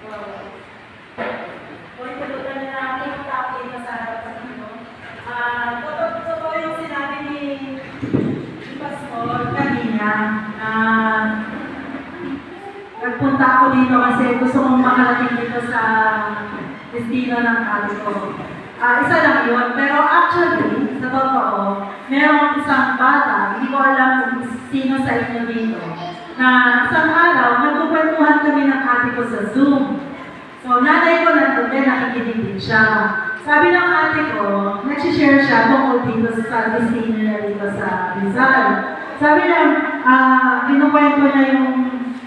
Kung ipulutan niya na ang topic na sa harap sa inyo. Totoo yung sinabi ni Pastor kanina na nagpunta ako dito kasi gusto kong makarating dito sa destino ng ate ko. Isa lang yun, pero actually, sa totoo, merong isang bata, hindi ko alam kung sino sa inyo dito, na isang araw, nagkukwentuhan kami ng ate ko sa Zoom. So, nanay ko nandun din, nakikinig din siya. Sabi ng ate ko, nagsishare siya tungkol dito sa destino niya dito sa Rizal. Sabi niya, kinukwento niya yung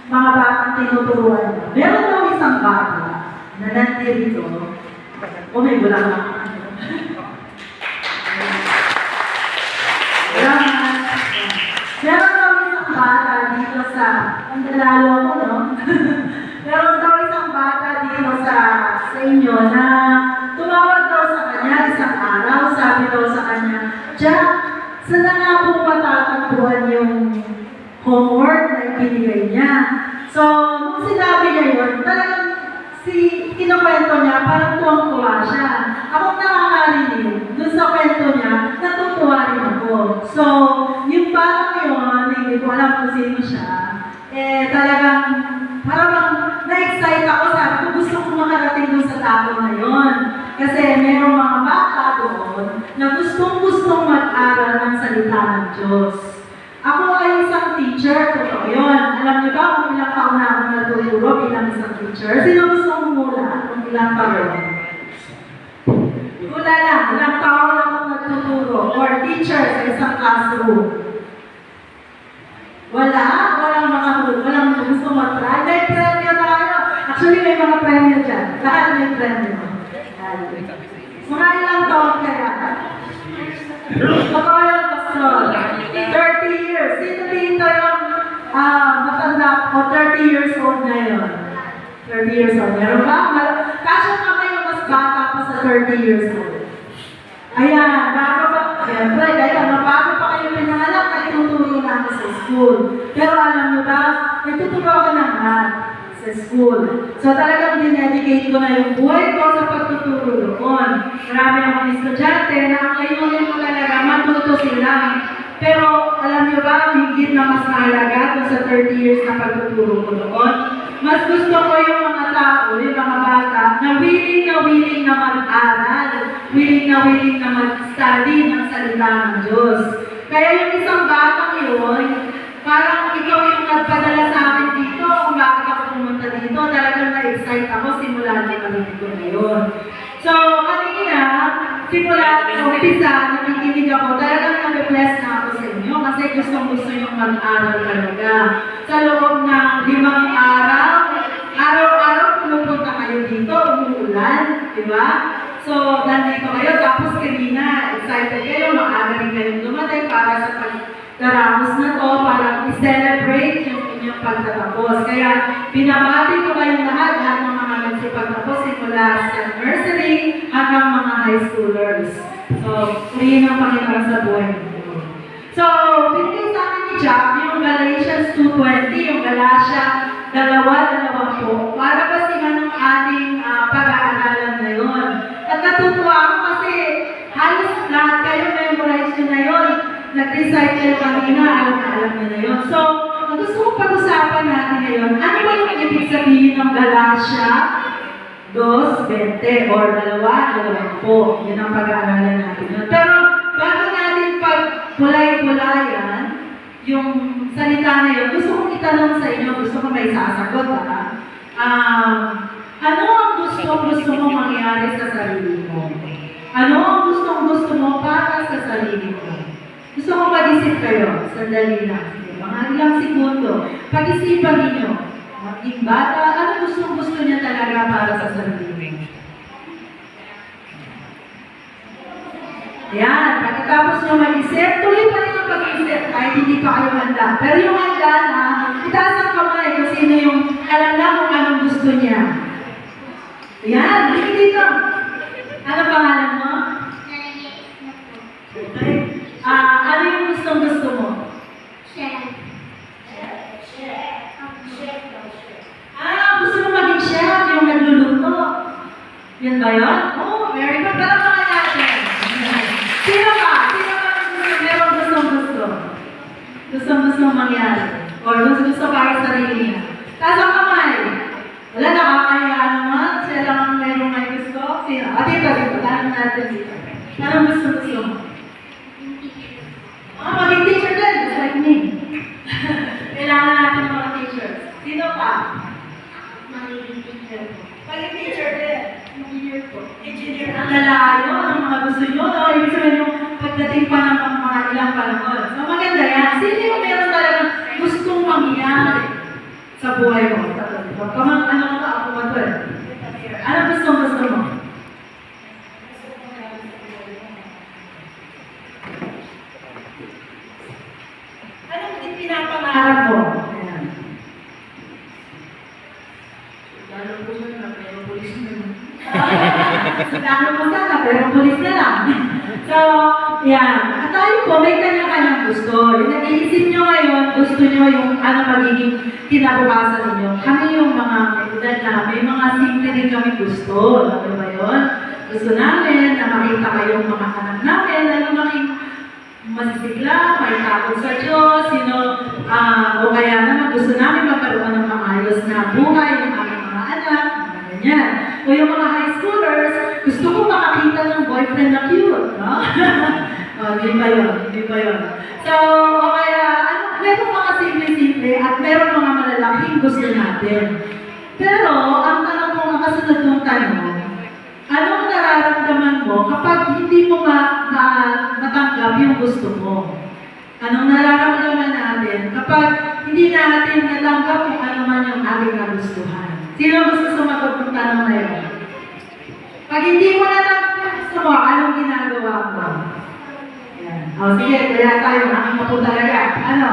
mga batang tinuturuan niya. Meron daw isang bata na nandito, may bulang lang. Meron daw isang bata dito sa, ang dalalo ko, no? Meron daw isang bata dito sa inyo na tumawag daw sa kanya isang araw, sabi daw sa kanya, Jack, saan na nga po matatagpuan yung homework na ibinigay niya? So, nung sinabi niya yun, talagang kinukwento niya, parang tuwang-tuwa siya. Ako nakakarinig, dun sa kwento niya, natutuwa rin ako. So, yung batang yun, hindi ko alam kung sino siya, talagang, parang na-excite ako, sabi ko, gusto ko makarating dun sa tao na yun. Kasi mayroong mga bata doon na gustong-gustong mag-aral ng salita ng Diyos. Ako ay isang teacher, totoo yun. Alam niyo ba kung ilang taon na ako natuturo bilang isang teacher? Sino gusto humula kung ilang taon? Hula lang, ilang taon na ako natuturo or teacher sa isang classroom. Walang gusto mag-try. May premyo tayo. Actually, may mga premyo dyan. Lahat may premyo. Mga ilang taon kaya? Totoo yun, Pastor. 30 years. Sino dito yung matanda o 30 years old na yun? 30 years old. Meron ba? Kasi naman yung mas bata pa sa 30 years old. Ayan, bago pa, siyempre, bago pa kayo pinanganak, nagtuturo na ako sa school. Pero alam nyo ba, nagtuturo ako ng math sa school. So talagang dinedicate ko na yung buhay ko sa pagtuturo doon. Marami akong estudyante na ang layunin ko talaga, matuto sila. Pero alam nyo ba, higit na mas mahalaga kung sa 30 years na pagtuturo ko doon. Mas gusto ko yung mga tao, yung mga bata, na willing na mag-aral, willing na mag-study ng salita ng Diyos. Kaya yung isang batang yun, parang ikaw yung nagpadala sa akin dito, kung bakit ako pumunta dito, talagang na-excite ako, simula na kami ko na yun. So, kanina, simula ng umpisa, nakikinig ako, talagang nag-bless na ako sa inyo kasi gusto yung mag-aral talaga. Sa loob ng 5 araw, araw-araw pumupunta kayo dito, umuulan, di ba? So, nandito kayo, tapos kanina, excited kayo, maaga rin kayong dumating para sa pagdaramos na to, para i-celebrate yung inyong pagtatapos. Kaya, binabati ko kayong lahat ng mga nagsipagtapos simula sa nursery hanggang mga high schoolers. So, purihin ang Panginoon sa buhay ninyo. So, binigay sa akin ni Jack yung Galatians 2:20, yung Galatia 2:20, para basihan ng ating pag-aaralan na yun. At natutuwa ako kasi halos lahat kayo memorize nyo na yun. Nag-recite kayo kanina, alam nyo na yun. So, ang gusto kong pag-usapan natin ngayon, ano ba yung ibig sabihin ng Galatia 2:20 or 2:20? Yan ang pag-aaralan natin yun. Pero, bago natin pag-bulay-bulayan, yung salita na yun, gusto kong itanong sa inyo, gusto kong may sasagot, ha? Ano ang gusto mo mangyari sa sarili mo? Ano ang gusto mo para sa sarili mo? Gusto ko mag-isip kayo, sandali lang. Mga ilang segundo. Pag-isipan ninyo, maging bata, ano gusto niya talaga para sa sarili mo? Yan, pagkatapos nyo mag-isip, tuloy pa rin ang pag-isip kahit hindi pa kayo handa. Pero yung handa na, itaas ang kamay kung sino yung alam na kung anong gusto niya. Yan, dito. Ano pangalan mo? Okay. Ano yung gusto mo? Chef. Gusto mo maging chef, yung Yun ba yun? Oh, very good. Palakpakan natin. Sino ba? Sino ba meron gusto? Gusto mangyari. Or gusto para sa sarili niya. Taas ang kamay. Wala, nakakaya naman. Siya lang ang merong may gusto. Sino? Dito. Tanong natin dito. Anong gusto mo? Maging teacher din. Just like me. Kailangan natin mga teachers. Sino pa? Maging teacher din. Engineer. Ang lalayo ng mga gusto nyo. No? Ibig sabihin yung pagdating pa ng mga ilang panahon. So maganda yan. Sino yung meron talagang gustong mangyari sa buhay mo? Ano ka ako mato eh? Ano gusto mo? Anong pinapangarap mo? Ayan. Lalo po sana, pero pulis na lang. Lalo po sana, pero pulis na lang. So, yan. At tayo po, may kanya-kanyang gusto. Yung nag-iisip nyo ngayon, gusto nyo yung ano magiging kinabukasan ninyo. Kami yung mga edad namin, mga simple din kami gusto. Ano ba yun? Gusto namin na makita kayong mga anak namin, lalo maging masisigla, may takot sa Diyos, o kaya naman gusto namin magkaroon ng maayos na buhay ng aming mga anak, mga ganyan. O yung mga high schoolers, gusto ko makakita ng boyfriend na cute, no? Di ba yun? So, o kaya, meron mga simple-simple at meron mga malalaking gusto natin. Pero, ang tanong ko ang kasunod kong tanong, anong nararamdaman mo kapag hindi mo matanggap yung gusto mo? Anong nararamdaman natin kapag hindi natin natanggap kung ano man yung ating nagustuhan? Sino gusto sumagot ng tanong na yun? Pag hindi mo natanggap yung gusto mo, anong ginagawa mo? Yan. Sige, kaya tayo, nakita po talaga. Ano?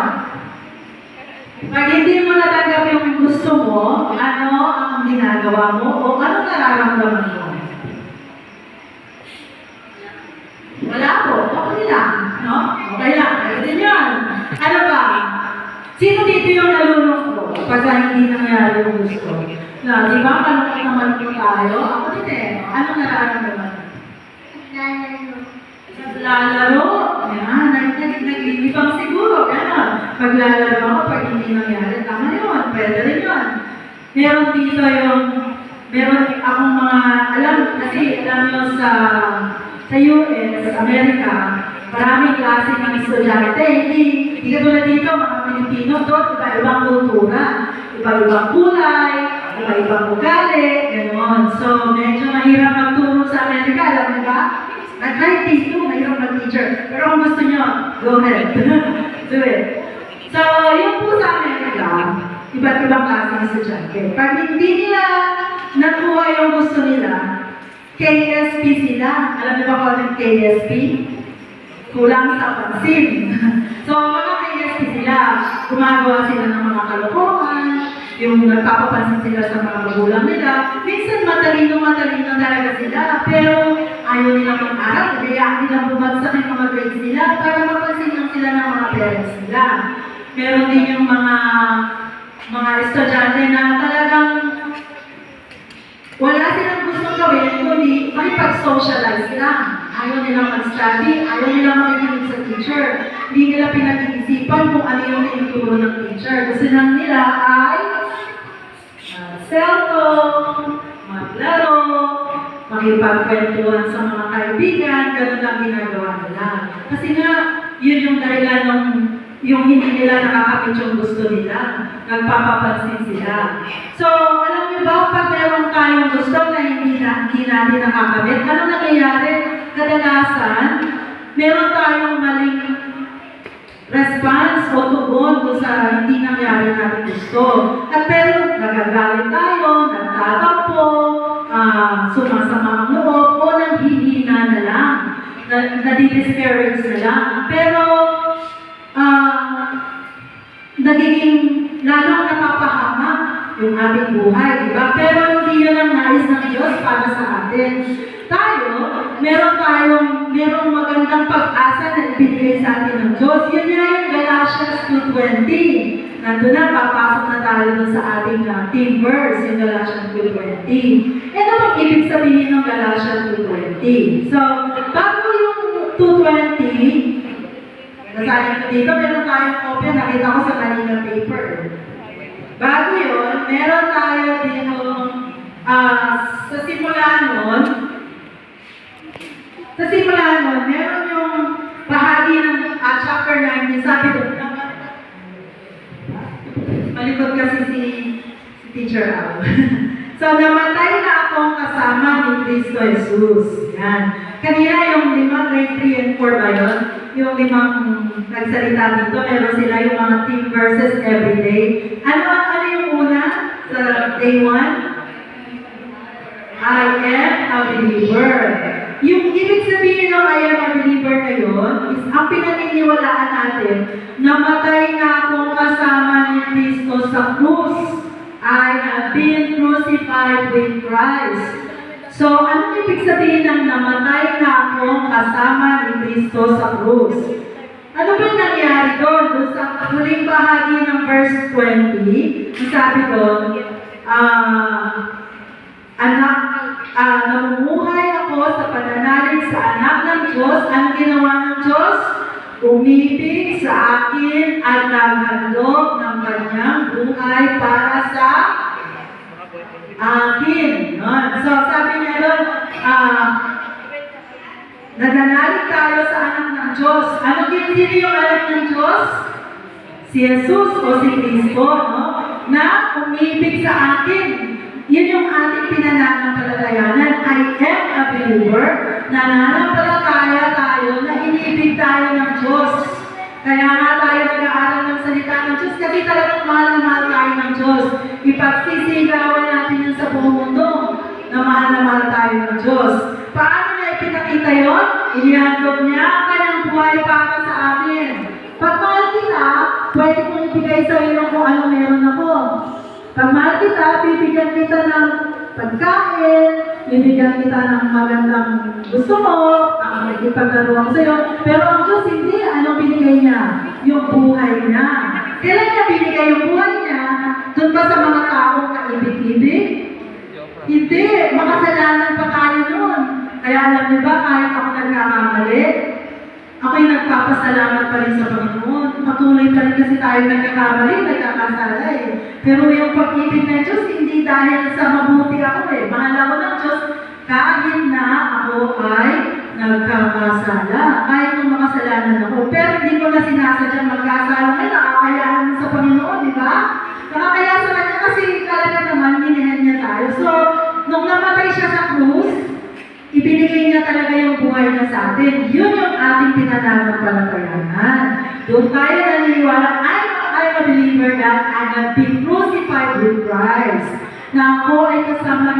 Pag hindi mo natanggap yung gusto mo, ano ang ginagawa mo o ano nararamdaman mo? Wala po. Okay lang. No? Okay lang. Kaya din yan. Ano ba? Sino dito yung nalulungkot kapag hindi nangyari yung gusto? Na, di ba? Malungkot naman po tayo. Ako din eh. Anong nararamdaman? Lalaro. Yan. Nag-ibang siguro. Gano'n. Paglalaro ako, pag hindi nangyari, tama yun. Pwede rin yun. Meron dito yung, meron akong mga, alam nyo sa US, Amerika, maraming klase ng estudyante. Hindi katulad dito, mga Pilipino, doon, iba-ibang kultura, iba-ibang kulay, iba-ibang ugali, gano'n. So, medyo mahirap magturo sa Amerika, alam mo ba? Kahit dito, mahirap mag-teacher. Pero kung gusto nyo, go ahead. Do it. So, yung po sa Amerika, iba't ibang klase ng estudyante. Pag hindi nila nakuha yung gusto nila, KSP sila. Alam niyo ba kung anong KSP? Kulang sa pansin. So, mga KSP sila, gumagawa sila ng mga kalokohan, yung nagpapapansin sila sa mga magulang nila. Minsan matalino talaga sila, pero ayaw nilang mag-aral, kaya nilang bumagsak yung mga grades nila para mapansin lang sila ng mga parents nila. Meron din yung mga estudyante na talagang wala silang gustong gawin, kundi makipag-socialize lang. Ayaw nilang mag-study, ayaw nilang makikinig sa teacher. Hindi nila pinag-iisipan kung ano yung tinuturo ng teacher. Gusto lang nila ay cellphone, maglaro, makipagkwentuhan sa mga kaibigan, ganun lang ginagawa nila. Kasi nga, yun yung dahilan ng yung hindi nila nakakapit yung gusto nila, nagpapapansin sila. So, alam niyo ba, pag meron tayong gusto na hindi natin nakakapit, ano nangyayari? Kadalasan, meron tayong maling response o tugon kung sa hindi nangyari natin gusto. At pero, nagagalit tayo, nagtatampo, sumasama ang loob, o nanghihina na lang, nadi-discourage na lang. Pero, nagiging lalong napapahamak yung ating buhay, di ba? Pero hindi yun ang nais ng Diyos para sa atin. Tayo, merong magandang pag-asa na ibigay sa atin ng Diyos. Yun nga yung Galatians 2:20. Nandun na, papasok na tayo dun sa ating team verse, yung Galatians 2:20. 2:20. Ano bang ibig sabihin ng Galatians 2:20? So, bago yung 2:20, nasahin ko dito, meron tayong kopya, nakita ko sa kanina paper. Bago yun, meron tayo dito, sa simula nun, meron yung bahagi ng chapter 19, sabi ko, malikot kasi si Teacher Al. So, namatay na akong kasama ni Cristo Jesus. Yan. Kanina yung 5, grade 3 and 4 ba yun? Yung 5 nagsalita dito, meron sila yung mga team verses every day. Ano yung una sa day 1? I am a believer. Yung ibig sabihin ng I am a believer na yun, is ang pinaniniwalaan natin, namatay na akong kasama ni Cristo sa krus. I have been crucified with Christ. So, anong ibig sabihin ng namatay na akong kasama ni Cristo sa krus? Ano ba nangyari doon? Doon sa huling bahagi ng verse 20, sabi doon, namumuhay ako sa pananalig sa anak ng Diyos. Ang ginawa ng Diyos? Umibig sa akin at naghandog ng kanyang buhay para sa akin. So, sabi niya doon, nananalig tayo sa anak ng Diyos. Ano sino yung anak ng Diyos? Si Jesus o si Cristo, no? Na umibig sa atin. Yun yung ating pinananampalatayanan. I am a believer. Nananampalataya tayo na inibig tayo ng Diyos. Kaya nga tayo nag-aaral ng salita ng Diyos kasi talagang mahal na mahal tayo ng Diyos. Ipagsisigawan natin yun sa buong mundo na mahal tayo ng Diyos. Paano niya ipinakita yun? Inihandog niya ang kanyang buhay para sa amin. Pag mahal kita, pwede kong ibigay sa iyo kung ano meron ako. Pag mahal kita, bibigyan kita ng pagkain, bibigyan kita ng magandang gusto mo, makikipaglaro ako sa'yo. Pero ang Diyos hindi, anong binigay niya? Yung buhay niya. Kailan niya binigay yung buhay niya? Doon ba sa mga taong kaibig-ibig? Hindi, makasalanan pa tayo noon. Kaya alam niyo ba, kahit ako nagkakamali, ako'y nagpapasalamat pa rin sa Panginoon. Patuloy pa rin kasi tayo nagkakamali, nagkakasala eh. Pero yung pag-ibig ng Diyos, hindi dahil sa mabuti ako eh. Mahal ako ng Diyos kahit na ako ay nagkakasala. Kahit nung makasalanan ako. Pero hindi ko na sinasadyang magkasala. Ay, nakakayanan mo sa Panginoon, di ba? Nakakaya sa kanya kasi talaga naman, minahal niya tayo. So, nung namatay siya sa krus, ibinigay niya talaga yung buhay niya sa atin. Yun yung ating pinananampalatayanan. Doon tayo naniniwala, I'm a believer that I have been crucified with Christ. Na ako ay kasama ng